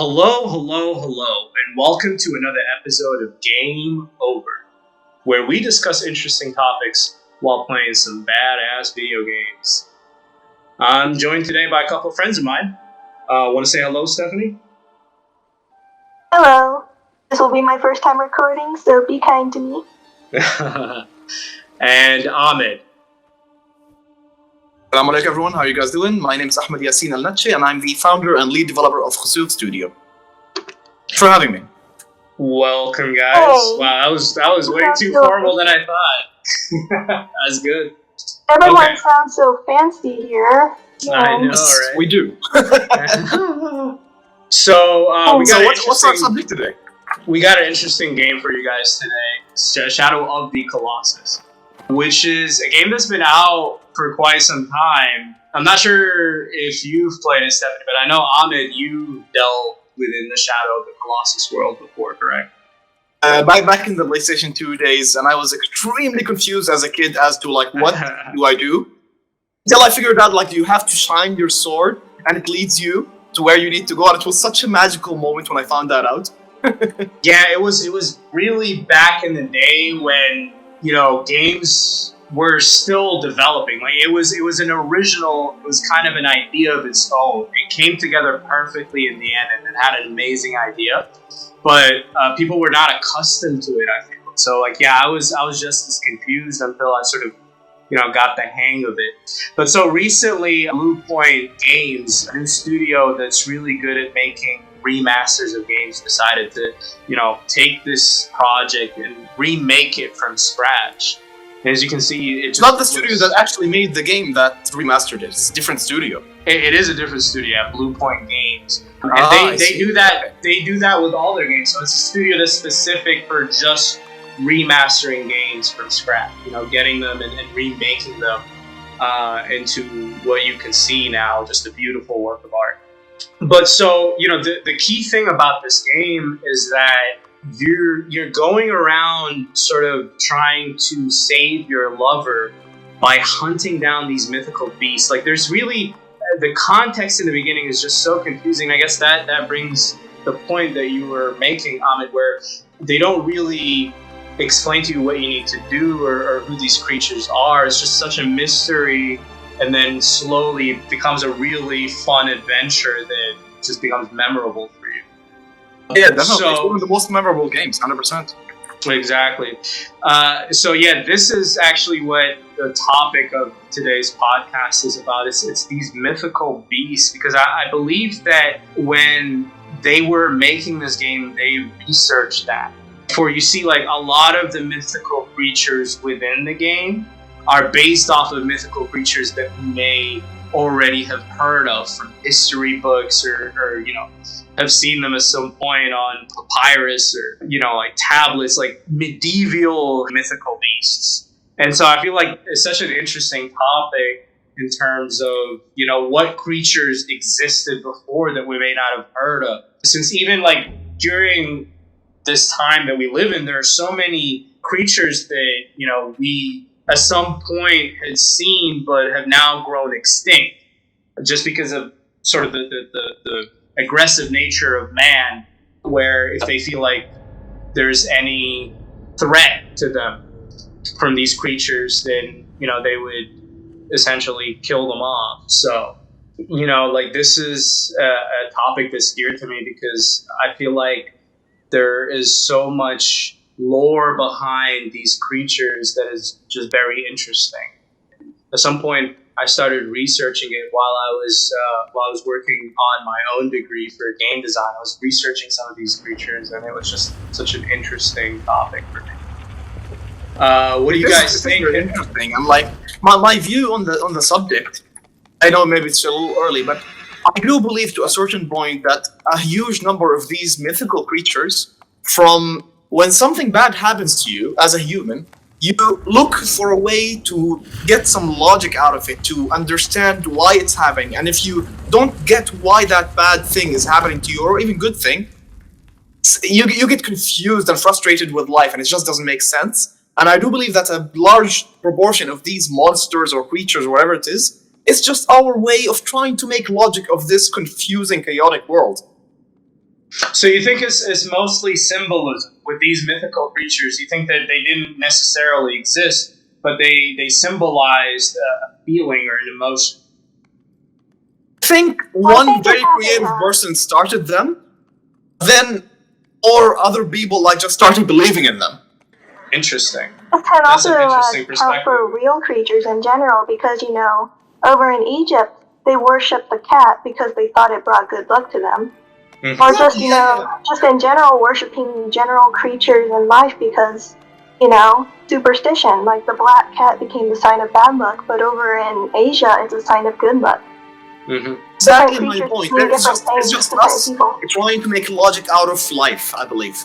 Hello, and welcome to another episode of Game Over, where we discuss interesting topics while playing some badass video games. I'm joined today by a couple of friends of mine. Want to say hello, Stephanie? Hello. This will be my first time recording, so be kind to me. And Ahmed. Assalamu alaikum everyone, how are you guys doing? My name is Ahmed Yassin Al-Natchi and I'm the founder and lead developer of Colossus Studio. Thanks for having me. Welcome, guys. Hey. Wow, that was way too formal than I thought. That's good. Everyone sounds so fancy here. I know, right? We do. So what's our subject today? We got an interesting game for you guys today. Shadow of the Colossus, which is a game that's been out for quite some time. I'm not sure if you've played it, Stephanie, but I know, Ahmed, you dealt within the Shadow of the Colossus world before, correct? Back in the PlayStation 2 days, and I was extremely confused as a kid as to, what do I do? Until I figured out, you have to shine your sword, and it leads you to where you need to go, and it was such a magical moment when I found that out. Yeah, it was really back in the day when, games were still developing. It was an original, it was kind of an idea of its own. It came together perfectly in the end, and it had an amazing idea. But people were not accustomed to it, I think. So, I was just as confused until I sort of, got the hang of it. But so recently, Blue Point Games, a new studio that's really good at making remasters of games, decided to, take this project and remake it from scratch. And as you can see, it's not the studio that actually made the game that remastered it. It's a different studio. It is a different studio, Blue Point Games. And they do that. They do that with all their games. So it's a studio that's specific for just remastering games from scratch. Getting them and remaking them into what you can see now, just a beautiful work of art. But so, the key thing about this game is that you're going around sort of trying to save your lover by hunting down these mythical beasts. There's really, the context in the beginning is just so confusing. I guess that brings the point that you were making, Ahmed, where they don't really explain to you what you need to do or who these creatures are. It's just such a mystery, and then slowly it becomes a really fun adventure that just becomes memorable for you. Yeah, definitely. It's one of the most memorable games, 100%. Exactly. This is actually what the topic of today's podcast is about. It's these mythical beasts, because I believe that when they were making this game, they researched that. For you see, a lot of the mythical creatures within the game are based off of mythical creatures that we may already have heard of from history books or have seen them at some point on papyrus or, tablets, medieval mythical beasts. And so I feel like it's such an interesting topic in terms of, what creatures existed before that we may not have heard of. Since even during this time that we live in, there are so many creatures that, we at some point had seen but have now grown extinct just because of sort of the aggressive nature of man, where if they feel like there's any threat to them from these creatures, then, they would essentially kill them off. So, this is a topic that's dear to me because I feel like there is so much lore behind these creatures that is just very interesting. At some point, I started researching it while I was working on my own degree for game design. I was researching some of these creatures, and it was just such an interesting topic for me. What do you guys think? Interesting. I'm my view on the subject. I know maybe it's a little early, but I do believe to a certain point that a huge number of these mythical creatures, from when something bad happens to you as a human, you look for a way to get some logic out of it, to understand why it's happening. And if you don't get why that bad thing is happening to you, or even good thing, you get confused and frustrated with life, and it just doesn't make sense. And I do believe that a large proportion of these monsters or creatures, or whatever it is, it's just our way of trying to make logic of this confusing, chaotic world. So you think it's mostly symbolism with these mythical creatures? You think that they didn't necessarily exist, but they symbolized a feeling or an emotion? I think Well, I one think very it happened, creative person started them, then or other people like just started believing in them. Interesting. This can That's also an interesting count perspective. for real creatures in general because, over in Egypt, they worshipped the cat because they thought it brought good luck to them. Mhm. Or just, just in general, worshipping general creatures in life because, superstition. Like the black cat became the sign of bad luck, but over in Asia, it's a sign of good luck. Mm-hmm. Exactly Different my creatures point. mean It's different things just to different us people. trying to make logic out of life, I believe.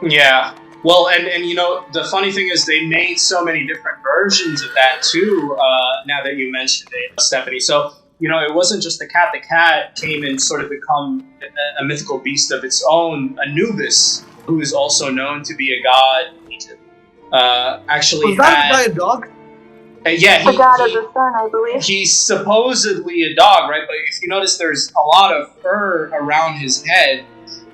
Yeah. Well, and the funny thing is they made so many different versions of that too. Now that you mentioned it, Stephanie. So it wasn't just the cat. The cat came and sort of become a mythical beast of its own. Anubis, who is also known to be a god in Egypt, actually Was that had. guy a dog? Yeah, The god of the sun, I believe. he's supposedly a dog, right? But if you notice, there's a lot of fur around his head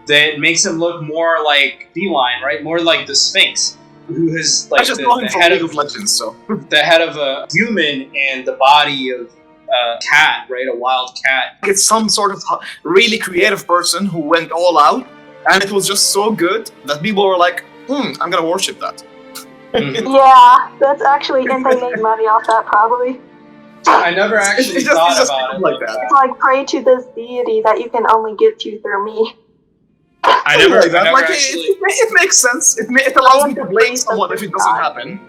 that makes him look more like feline, right? More like the Sphinx, who is like I just know him the from head League of of Legends, so. the head of a human and the body of a cat, right? A wild cat. It's some sort of really creative person who went all out, and it was just so good that people were like, I'm gonna worship that. Mhm. Yeah, that's actually, and they made money off that probably. I never actually thought about it like that. It's like pray to this deity that you can only get to through me. I never actually. It makes sense. It allows me to blame someone if it doesn't happen.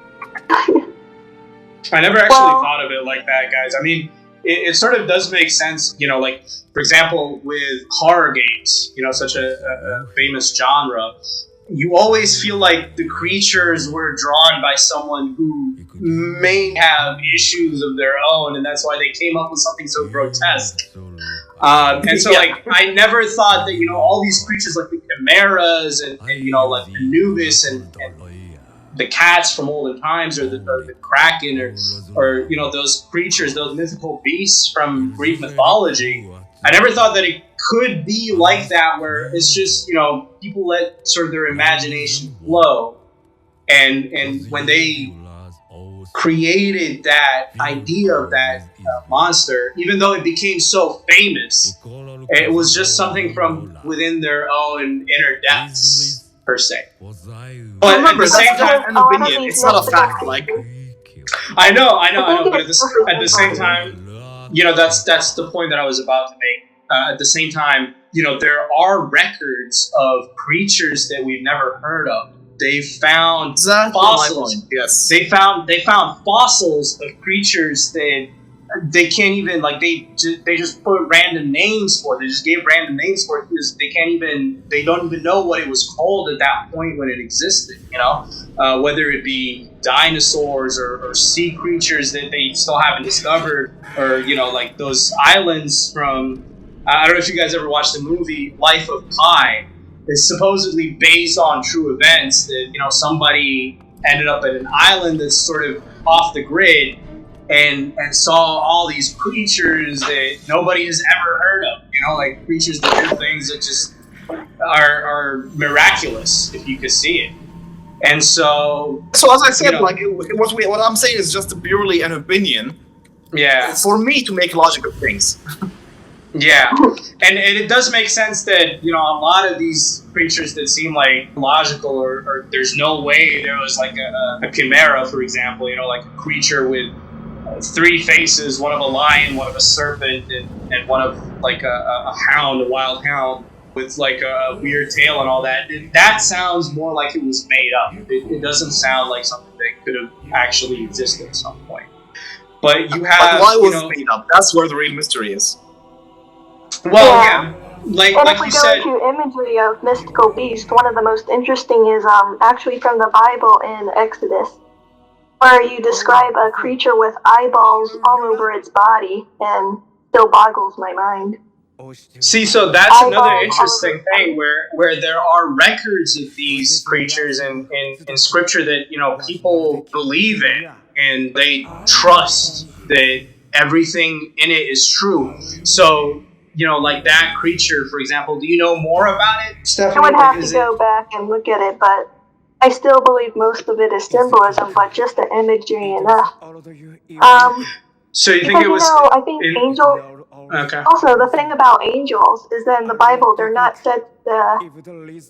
I never actually thought of it like that, guys. I mean, it sort of does make sense, like, for example, with horror games, such a famous genre, you always feel like the creatures were drawn by someone who may have issues of their own, and that's why they came up with something so grotesque. And so, I never thought that, all these creatures like the chimeras and like Anubis and the cats from olden times, or the Kraken, or those creatures, those mythical beasts from Greek mythology. I never thought that it could be like that, where it's just people let sort of their imagination flow, and when they created that idea of that monster, even though it became so famous, it was just something from within their own inner depths, per se. But remember, at the same time, an opinion. It's not a fact. Like, I know. But at the same time, that's the point that I was about to make. At the same time, there are records of creatures that we've never heard of. They found fossils. Yes. They found fossils of creatures that they can't even, like, they just put random names for it. They just gave random names for it because they don't even know what it was called at that point when it existed. Whether it be dinosaurs or sea creatures that they still haven't discovered, or like those islands from. I don't know if you guys ever watched the movie Life of Pi. It's supposedly based on true events that somebody ended up at an island that's sort of off the grid and saw all these creatures that nobody has ever heard of. Like creatures that do things that just are miraculous if you could see it. And so as I said, what I'm saying is just purely an opinion. Yeah. For me to make logic of things. Yeah, and it does make sense that a lot of these creatures that seem like logical, or there's no way there was like a chimera, for example, like a creature with three faces, one of a lion, one of a serpent, and one of like a hound, a wild hound with like a weird tail and all that. That sounds more like it was made up. It doesn't sound like something that could have actually existed at some point. But you have. But why was it made up? That's where the real mystery is. Well, yeah, like if we you go said, into imagery of mystical beast, one of the most interesting is actually from the Bible in Exodus, where you describe a creature with eyeballs all over its body, and still boggles my mind. See, so that's another interesting thing where there are records of these creatures in scripture that people believe in and they trust that everything in it is true. So like that creature, for example. Do you know more about it, Stephanie? I would have to go back and look at it, but I still believe most of it is symbolism, but just the imagery enough. So you think because, it was? I think angels. Okay. Also, the thing about angels is that in the Bible, they're not said to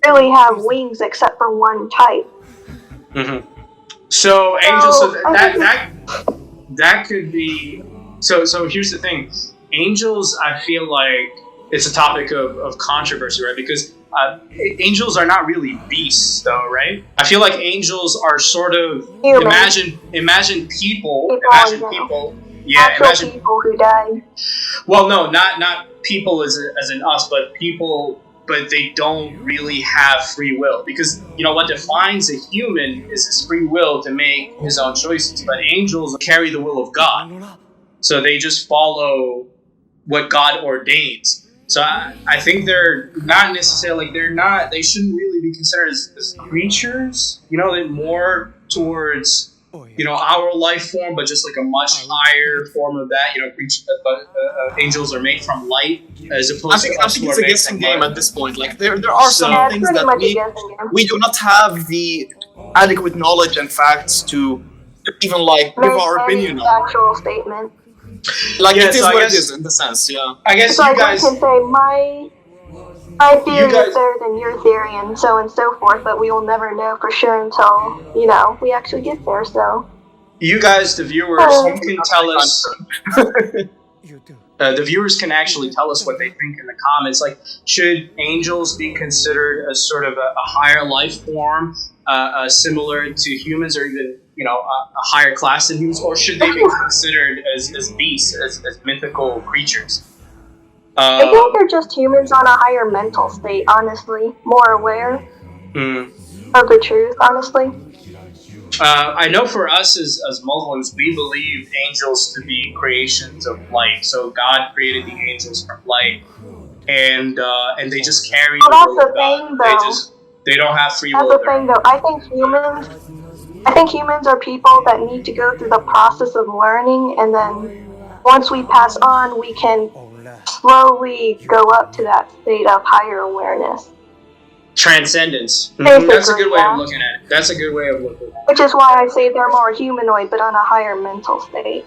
really have wings except for one type. Mm-hmm. So angels, so that could be. So here's the thing, angels. I feel like it's a topic of controversy, right? Because angels are not really beasts, though, right? I feel like angels are sort of imagine people. Imagine people. Yeah, actual people who died. Well, no, not people as in us, but people. But they don't really have free will, because what defines a human is his free will to make his own choices. But angels carry the will of God, so they just follow what God ordains. So I think they're not necessarily they shouldn't really be considered as creatures. They're more towards our life form, but just like a much higher form of that. Angels are made from light, as opposed to us. I think it's a guessing game at this point. Like there are some things that we do not have the adequate knowledge and facts to even give our opinion on. Actual statement. Like it is what it is in the sense. Yeah. I guess you guys can say my theory is better than your theory, and so forth, but we will never know for sure until, we actually get there, so. You guys, the viewers, you can tell us. The viewers can actually tell us what they think in the comments. Like, should angels be considered as sort of a higher life form, similar to humans, or even, a higher class than humans, or should they be considered as beasts, as mythical creatures? I think they're just humans on a higher mental state, honestly. More aware of the truth, honestly. I know for us as Muslims, we believe angels to be creations of light. So God created the angels from light, and they just carry the will of God. They don't have free will. That's the thing, though. I think humans are people that need to go through the process of learning, and then once we pass on, we can slowly go up to that state of higher awareness. Transcendence. That's a good way of looking at it. Which is why I say they're more humanoid, but on a higher mental state.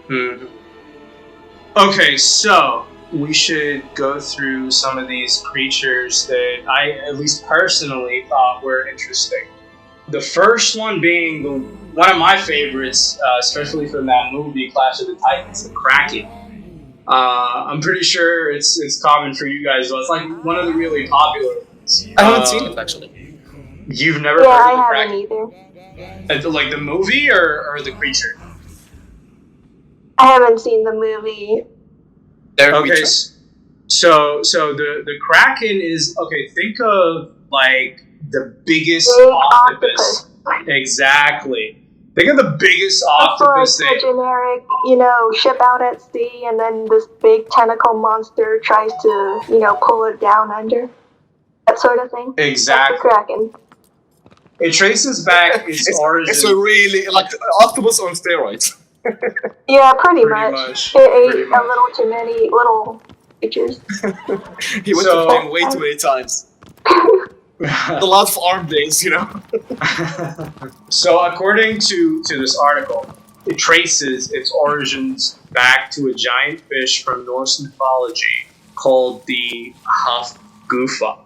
Mm-hmm. Okay, so we should go through some of these creatures that I, at least personally, thought were interesting. The first one being one of my favorites, especially from that movie, Clash of the Titans, the Kraken. I'm pretty sure it's common for you guys. So it's like one of the really popular ones. I haven't seen it, actually. You've never heard of the Kraken? Yeah, I haven't either. Like the movie or the creature? I haven't seen the movie. Okay, so the Kraken is, think of like the biggest octopus. Exactly. Think of the biggest octopus. Like a generic, ship out at sea, and then this big tentacle monster tries to, pull it down under. That sort of thing. Exactly. That's the Kraken. It traces back its origin. It's a really octopus on steroids. Yeah, pretty much. It ate a little too many little creatures. He went to the thing way too many times. A lot of arm days, So according to this article, it traces its origins back to a giant fish from Norse mythology called the Hafgufa.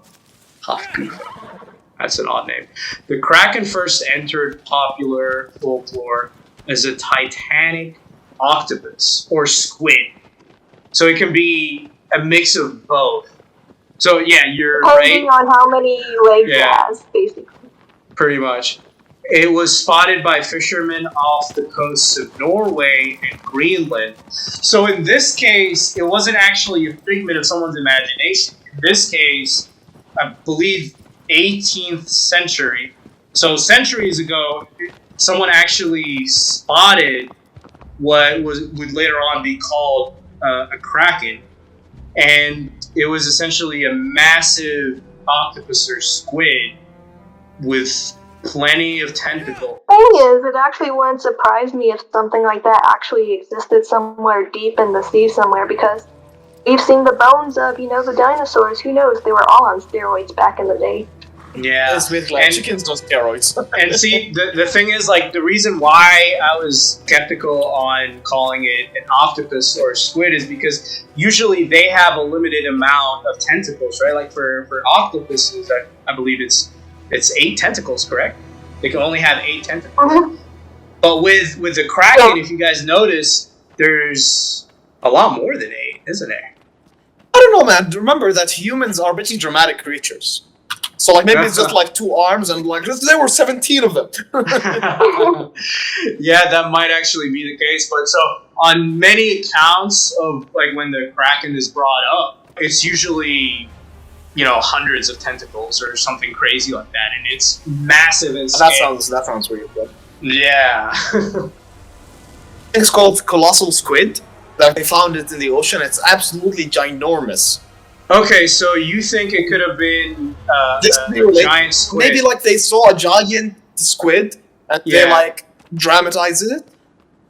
That's an odd name. The Kraken first entered popular folklore as a titanic octopus or squid. So it can be a mix of both. So yeah, you're depending on how many legs it has, basically. Pretty much. It was spotted by fishermen off the coasts of Norway and Greenland. So in this case, it wasn't actually a figment of someone's imagination. In this case, I believe 18th century. So centuries ago, someone actually spotted what would later on be called a kraken. And it was essentially a massive octopus or squid with plenty of tentacles. The thing is, it actually wouldn't surprise me if something like that actually existed somewhere deep in the sea somewhere, because We've seen the bones of, the dinosaurs. Who knows? They were all on steroids back in the day. Yeah, It's with like chickens on steroids. and see, the thing is, like, the reason why I was skeptical on calling it an octopus or squid is because usually they have a limited amount of tentacles, right? Like for octopuses, I believe it's 8 tentacles, correct? They can only have 8 tentacles. Mm-hmm. But with the Kraken, if you guys notice, there's a lot more than 8, isn't there? I don't know, man. Remember that humans are pretty dramatic creatures. So like maybe it's just like 2 arms and like there were 17 of them. Yeah, that might actually be the case. But so on many accounts of like when the Kraken is brought up, it's usually hundreds of tentacles or something crazy like that, and it's massive in scale. That sounds weird. But Yeah. it's called Colossal Squid. That they found it in the ocean. It's absolutely ginormous. Okay, so you think it could have been a giant squid? Maybe like they saw a giant squid and they like dramatized it.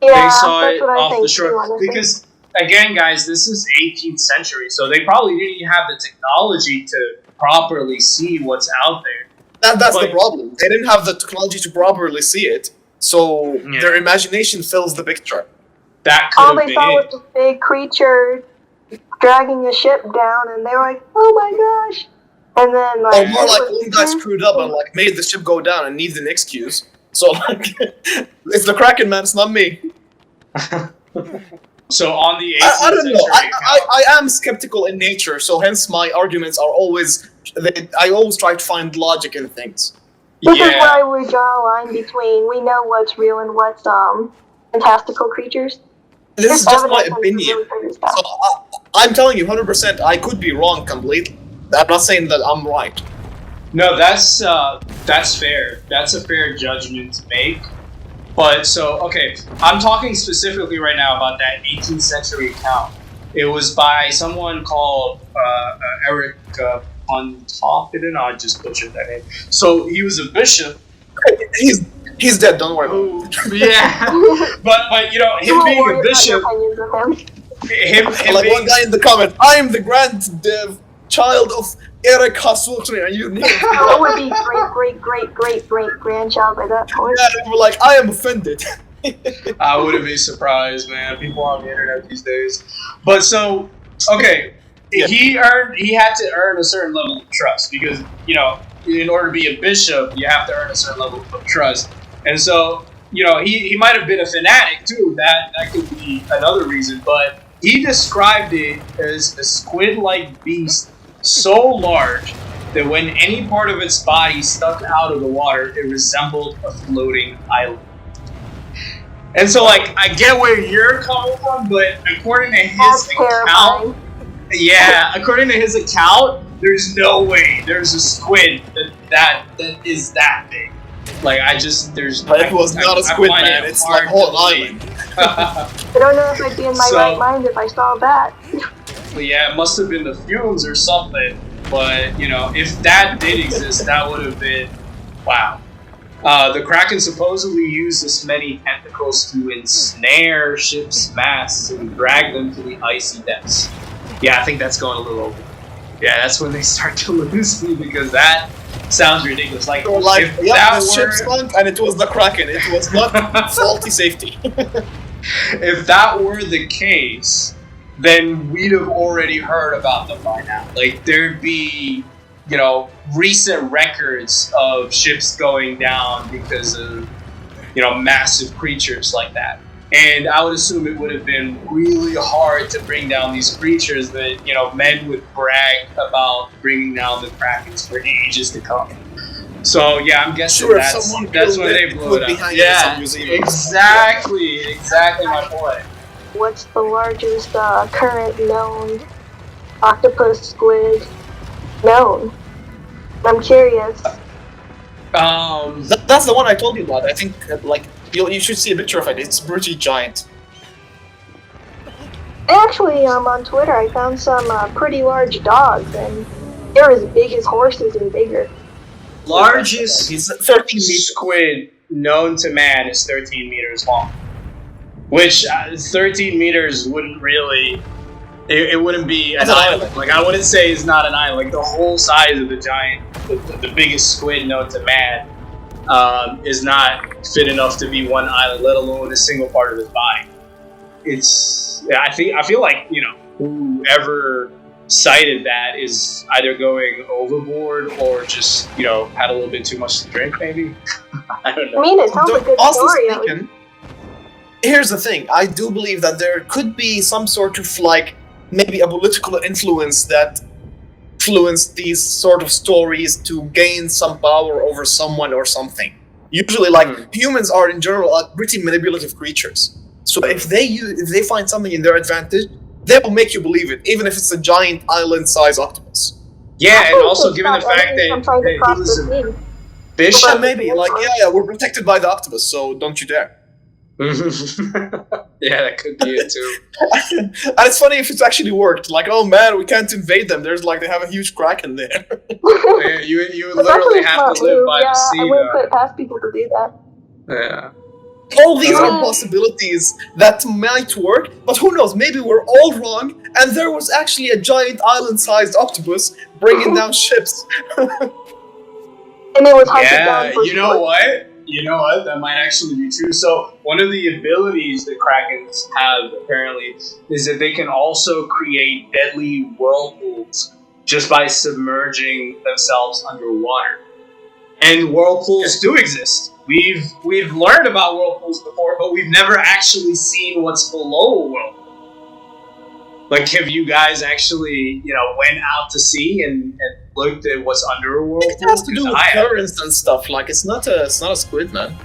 Yeah, they saw it what I off think the shore. too, Because again, guys, this is 18th century, so they probably didn't even have the technology to properly see what's out there. That's the problem. They didn't have the technology to properly see it, so their imagination fills the picture. That could all have they been saw it. was this big creature dragging a ship down, and they were like, "Oh my gosh!" And then Or more like one guy screwed up and like made the ship go down and needs an excuse. So like, it's the Kraken, man. It's not me. So on the 18th I don't know. century I am skeptical in nature, so hence my arguments are always. I always try to find logic in things. This is why we draw a line between we know what's real and what's fantastical creatures. This is just my evidence opinion. really figures it out. So I'm telling you 100%, I could be wrong completely. I'm not saying that I'm right. No, that's fair. That's a fair judgment to make. But so, okay, I'm talking specifically right now about that 18th century account. It was by someone called Eric Pontoppidan. I just butchered that name. So he was a bishop. He's dead. Don't worry about it. Yeah, but him being a bishop. Him like being, one guy in the comment, I am the child of Eric Hasutri, and you need That would be great grandchild by that point. Yeah, they were like, I am offended. I wouldn't be surprised, man. People on the internet these days. But so, okay, he had to earn a certain level of trust because in order to be a bishop, you have to earn a certain level of trust. And so, he might have been a fanatic too. That could be another reason. But he described it as a squid-like beast so large that when any part of its body stuck out of the water, it resembled a floating island. And so, like, I get where you're coming from, but according to his account, according to his account, there's no way there's a squid that is that big. Like, It was not a squid, man. It's like a whole island. I don't know if I'd be in my right mind if I saw that. But yeah, it must have been the fumes or something. But, if that did exist, that would have been, wow. The Kraken supposedly used this many tentacles to ensnare ships' masts and drag them to the icy depths. Yeah, I think that's going a little over. Yeah, that's when they start to lose me because that sounds ridiculous. Like, if that ship sunk and it was the Kraken. It was not faulty safety. If that were the case, then we'd have already heard about them by now. Like, there'd be, recent records of ships going down because of, massive creatures like that. And I would assume it would have been really hard to bring down these creatures that, men would brag about bringing down the Krakens for ages to come. So, yeah, I'm guessing that's when they blew it up. Yeah, exactly my point. What's the largest current known octopus squid known? I'm curious. That's the one I told you about. I think, you should see a picture of it. It's pretty giant. Actually, on Twitter, I found some pretty large dogs, and they're as big as horses and bigger. Largest squid known to man is 13 meters long. Which 13 meters wouldn't really It wouldn't be an It's an island. island. Like, I wouldn't say it's not an island. Like, the whole size of the giant, the biggest squid known to man, is not fit enough to be one island, let alone a single part of his body. I feel like, you know, whoever cited that is either going overboard or just, you know, had a little bit too much to drink, maybe. I don't know. I mean, it sounds like a good Also story. speaking, here's the thing. I do believe that there could be some sort of, like, maybe a political influence that influenced these sort of stories to gain some power over someone or something. Usually, like, humans are in general pretty manipulative creatures. So if they find something in their advantage, they will make you believe it, even if it's a giant island-sized octopus. Yeah, and also given the fact that he was a fish, Yeah, maybe. Like, yeah, we're protected by the octopus, so don't you dare. Yeah, that could be it too. And it's funny if it's actually worked. Like, oh man, we can't invade them. There's like, they have a huge Kraken there. Yeah, you literally have to live by the sea. I wouldn't put it past people to do that. Yeah. All these are possibilities that might work, but who knows? Maybe we're all wrong, and there was actually a giant island-sized octopus bringing down ships. And it was hunted down for you know what? You know what? That might actually be true. So one of the abilities that Krakens have, apparently, is that they can also create deadly whirlpools just by submerging themselves underwater. And whirlpools do exist. We've learned about whirlpools before, but we've never actually seen what's below a whirlpool. Like, have you guys actually, you know, went out to sea and looked at what's under a whirlpool? It has to do with currents and stuff. Like, it's not a squid, man.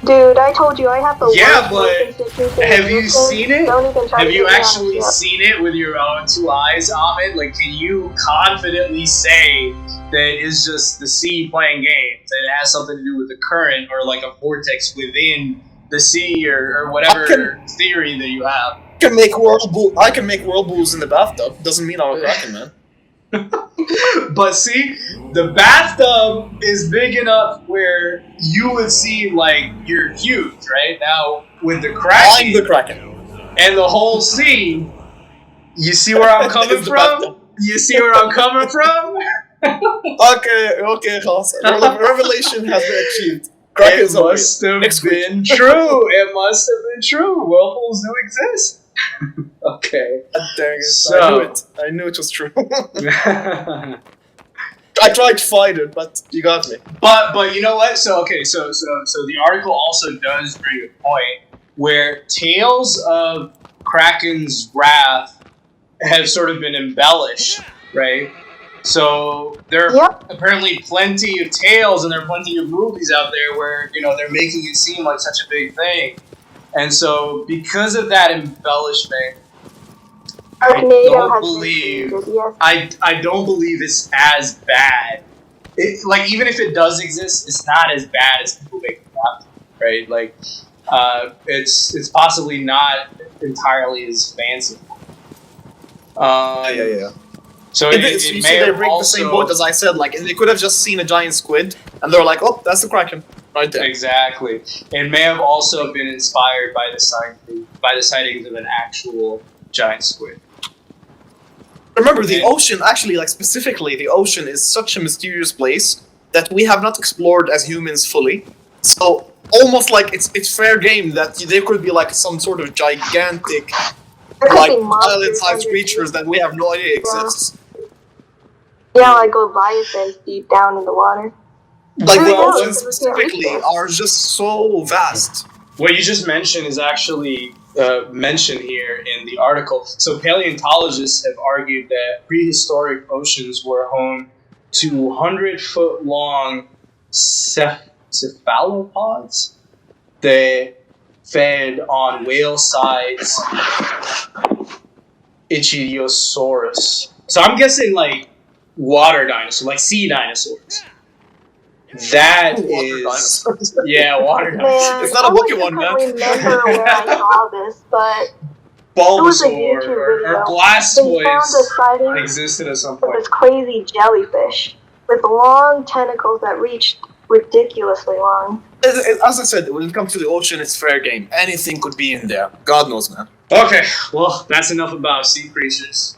Dude, I told you I have the Yeah, worst but have you seen it? Don't even try Have to you get me actually out. seen it with your own two eyes, Ahmed? Like, can you confidently say that it's just the sea playing games and it has something to do with the current or like a vortex within the sea or whatever theory that you have? I can make whirlpools in the bathtub. Doesn't mean I'm a Kraken, man. But see, the bathtub is big enough where you would seem like you're huge, right? Now, with the Kraken, I'm the Kraken. And the whole sea, you see where I'm coming from? You see where I'm coming from? Okay, Haas. Revelation has been achieved. It must have been true. It must have been true. Whirlpools do exist. Okay. Dang it. So, I knew it was true. I tried to fight it, but you got me. But you know what? So the article also does bring a point where tales of Kraken's wrath have sort of been embellished, right? So there are apparently plenty of tales and there are plenty of movies out there where, you know, they're making it seem like such a big thing. And so because of that embellishment, I don't believe it's as bad. Like, even if it does exist, it's not as bad as people make it out, right? Like, it's possibly not entirely as fanciful. Yeah. So they bring the same boat as I said. Like, they could have just seen a giant squid, and they're like, "Oh, that's the Kraken right there." Exactly. It may have also been inspired by the sightings of an actual giant squid. Remember, the ocean, actually, like, specifically, the ocean is such a mysterious place that we have not explored as humans fully. So, almost like it's fair game that there could be, like, some sort of gigantic, like, island-sized creatures that we have no idea exists. Yeah, like leviathans deep down in the water. Like, the oceans specifically are just so vast. What you just mentioned is actually mentioned here in the article. So paleontologists have argued that prehistoric oceans were home to 100-foot-long cephalopods that fed on whale-sized Ichthyosaurus. So I'm guessing like water dinosaurs, like sea dinosaurs. That is, yeah, water dinosaurs. It's not a Pokemon, man. I don't remember where I saw this, but Bulbasaur or Blastoise existed at some point. This crazy jellyfish with long tentacles that reached ridiculously long. As I said, when it comes to the ocean, it's fair game. Anything could be in there. God knows, man. Okay, well, that's enough about sea creatures.